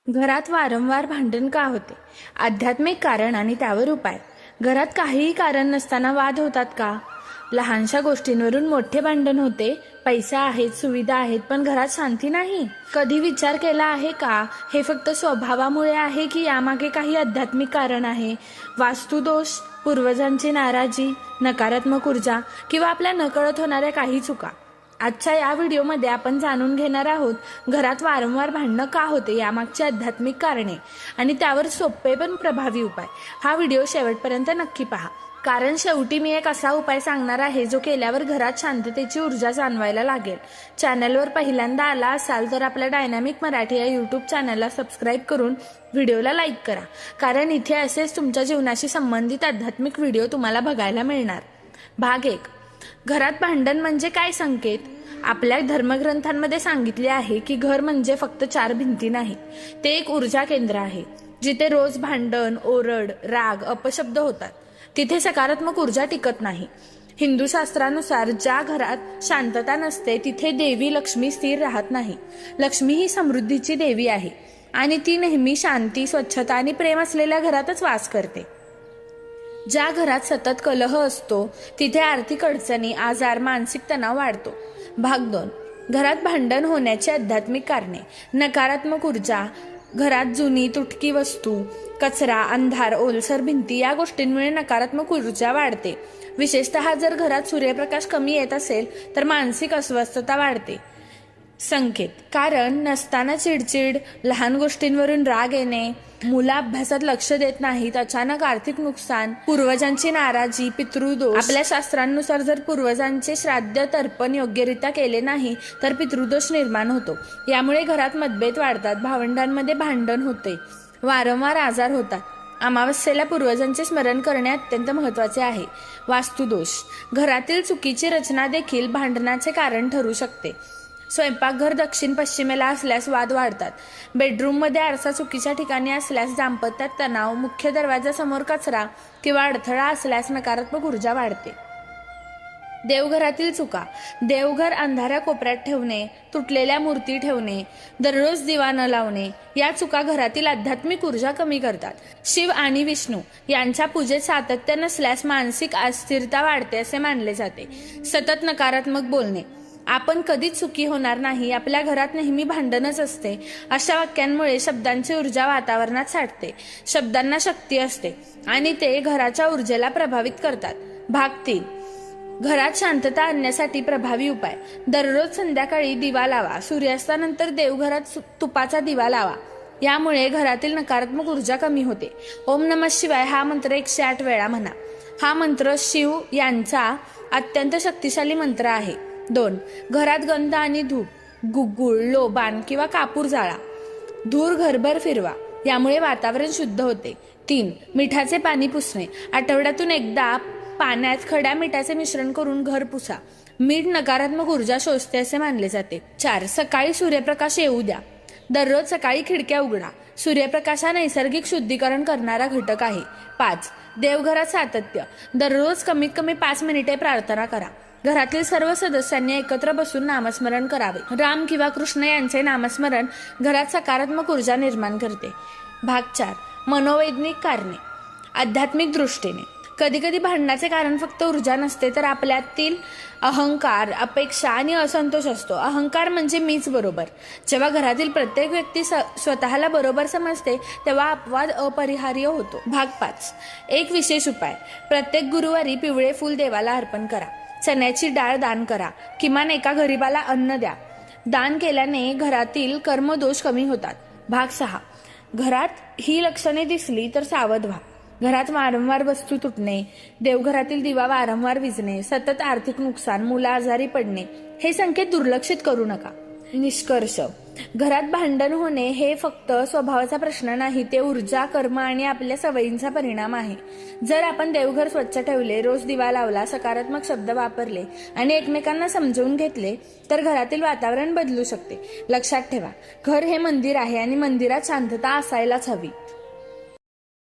घरात वारंवार भांडण का होते? आध्यात्मिक कारण आणि त्यावर उपाय. घरात काहीही कारण नसताना वाद होतात का? लहानशा गोष्टींवरून मोठे भांडण होते. पैसा आहेत, सुविधा आहेत, पण घरात शांती नाही. कधी विचार केला आहे का हे फक्त स्वभावामुळे आहे की यामागे काही आध्यात्मिक कारण आहे? वास्तुदोष, पूर्वजांची नाराजी, नकारात्मक ऊर्जा किंवा आपल्या नकळत होणाऱ्या काही चुका. आजच्या या व्हिडिओमध्ये आपण जाणून घेणार आहोत घरात वारंवार भांडणं का होते यामागची आध्यात्मिक कारणे आणि त्यावर सोपे पण प्रभावी उपाय. हा व्हिडिओ शेवटपर्यंत नक्की पहा, कारण शेवटी मी एक असा उपाय सांगणार आहे जो केल्यावर घरात शांततेची ऊर्जा जाणवायला लागेल. चॅनलवर पहिल्यांदा आला असाल तर आपल्या डायनॅमिक मराठी या यूट्यूब चॅनलला सबस्क्राईब करून व्हिडिओला लाईक करा, कारण इथे असेच तुमच्या जीवनाशी संबंधित आध्यात्मिक व्हिडिओ तुम्हाला बघायला मिळणार. भाग 1. घरात भांडण म्हणजे काय संकेत? आपल्या धर्मग्रंथांमध्ये सांगितले आहे की घर म्हणजे फक्त 4 भिंती नाही, ते एक ऊर्जा केंद्र आहे. जिथे रोज भांडण, ओरड, राग, अपशब्द होतात तिथे सकारात्मक ऊर्जा टिकत नाही. हिंदू शास्त्रानुसार ज्या घरात शांतता नसते तिथे देवी लक्ष्मी स्थिर राहत नाही. लक्ष्मी ही समृद्धीची देवी आहे आणि ती नेहमी शांती, स्वच्छता आणि प्रेम असलेल्या घरातच वास करते. ज्या घरात सतत कलह असतो तिथे आर्थिक अडचणी, आजार, मानसिक तणाव वाढतो. भाग 2. घरात भांडण होण्याची आध्यात्मिक कारणे. नकारात्मक ऊर्जा. घरात जुनी, तुटकी वस्तू, कचरा, अंधार, ओलसर भिंती या गोष्टींमुळे नकारात्मक ऊर्जा वाढते. विशेषतः जर घरात सूर्यप्रकाश कमी येत असेल तर मानसिक अस्वस्थता वाढते. संकेत. कारण नसताना चिडचिड, लहान गोष्टींवरून राग येणे, मुलं अभ्यासात लक्ष देत नाहीत, अचानक आर्थिक नुकसान, पूर्वजांची नाराजी, पितृदोष. आपल्या शास्त्रांनुसार जर पूर्वजांचे श्राद्ध, तर्पण योग्यरित्या केले नाही तर पितृदोष निर्माण होतो. यामुळे घरात मतभेद वाढतात, भावंडांमध्ये भांडण होते, वारंवार आजार होतात. अमावस्येला पूर्वजांचे स्मरण करणे अत्यंत महत्त्वाचे आहे. वास्तुदोष. घरातील चुकीची रचना देखील भांडणाचे कारण ठरू शकते. स्वयंपाकघर दक्षिण पश्चिमेला असल्यास वाद वाढतात. बेडरूममध्ये आरसा चुकीच्या ठिकाणी असल्यास दाम्पत्यात तणाव, मुख्य दरवाजासमोर कचरा किंवा अडथळा असल्यास नकारात्मक ऊर्जा वाढते. देवघरातील चुका. देवघर अंधाऱ्या कोपऱ्यात ठेवणे, तुटलेल्या मूर्ती ठेवणे, दररोज दिवा न लावणे या चुका घरातील आध्यात्मिक ऊर्जा कमी करतात. शिव आणि विष्णू यांच्या पूजेत सातत्य नसल्यास मानसिक अस्थिरता वाढते असे मानले जाते. सतत नकारात्मक बोलणे. आपण कधीच सुखी होणार नाही, आपल्या घरात नेहमी भांडणच असते, अशा वाक्यांमुळे शब्दांची ऊर्जा वातावरणात साठते. शब्दांना शक्ती असते आणि ते घराच्या ऊर्जेला प्रभावित करतात. भाग 3. घरात शांतता आणण्यासाठी प्रभावी उपाय. दररोज संध्याकाळी दिवा लावा. सूर्यास्तानंतर देवघरात तुपाचा दिवा लावा. यामुळे घरातील नकारात्मक ऊर्जा कमी होते. ओम नमः शिवाय हा मंत्र 108 वेळा म्हणा. हा मंत्र शिव यांचा अत्यंत शक्तिशाली मंत्र आहे. 2. घरात गंध आणि धूप, गुग्गुळ, लोबान किंवा कापूर जाळा. धूर घरभर फिरवा, यामुळे वातावरण शुद्ध होते. 3. मिठाचे पाणी पुसणे. आठवड्यातून एकदा पाण्यात खड्या मिठाचे मिश्रण करून घर पुसा. मीठ नकारात्मक ऊर्जा शोषते असे मानले जाते. 4. सकाळी सूर्यप्रकाश येऊ द्या. दररोज सकाळी खिडक्या उघडा. सूर्यप्रकाश हा नैसर्गिक शुद्धीकरण करणारा घटक आहे. 5. देवघरात सातत्य. दररोज कमीत कमी 5 मिनिटे प्रार्थना करा. घरातील सर्व सदस्यांनी एकत्र बसून नामस्मरण करावे. राम किंवा कृष्ण यांचे नामस्मरण घरात सकारात्मक ऊर्जा निर्माण करते. भाग 4. मनोवैज्ञानिक कारणे. आध्यात्मिक दृष्टीने कधी कधी भांडणाचे कारण फक्त ऊर्जा नसते तर आपल्यातील अहंकार, अपेक्षा आणि असंतोष असतो. अहंकार म्हणजे मीच बरोबर. जेव्हा घरातील प्रत्येक व्यक्ती स्वतःला बरोबर समजते तेव्हा अपवाद अपरिहार्य होतो. भाग 5. एक विशेष उपाय. प्रत्येक गुरुवारी पिवळे फूल देवाला अर्पण करा. चण्याची डाळ दान करा. किमान एका गरीबाला अन्न द्या. दान केल्याने घरातील कर्मदोष कमी होतात. भाग 6. घरात ही लक्षणे दिसली तर सावध व्हा. घरात वारंवार वस्तू तुटणे, देवघरातील दिवा वारंवार विझणे, सतत आर्थिक नुकसान, मुलं आजारी पडणे हे संकेत दुर्लक्षित करू नका. निष्कर्ष. घरात भांडण होणे हे फक्त स्वभावाचा प्रश्न नाही, ते ऊर्जा, कर्म आणि आपल्या सवयींचा परिणाम आहे. जर आपण देवघर स्वच्छ ठेवले, रोज दिवा लावला, सकारात्मक शब्द वापरले आणि एकमेकांना समजून घेतले तर घरातील वातावरण बदलू शकते. लक्षात ठेवा, घर हे मंदिर आहे आणि मंदिरात शांतता असायलाच हवी.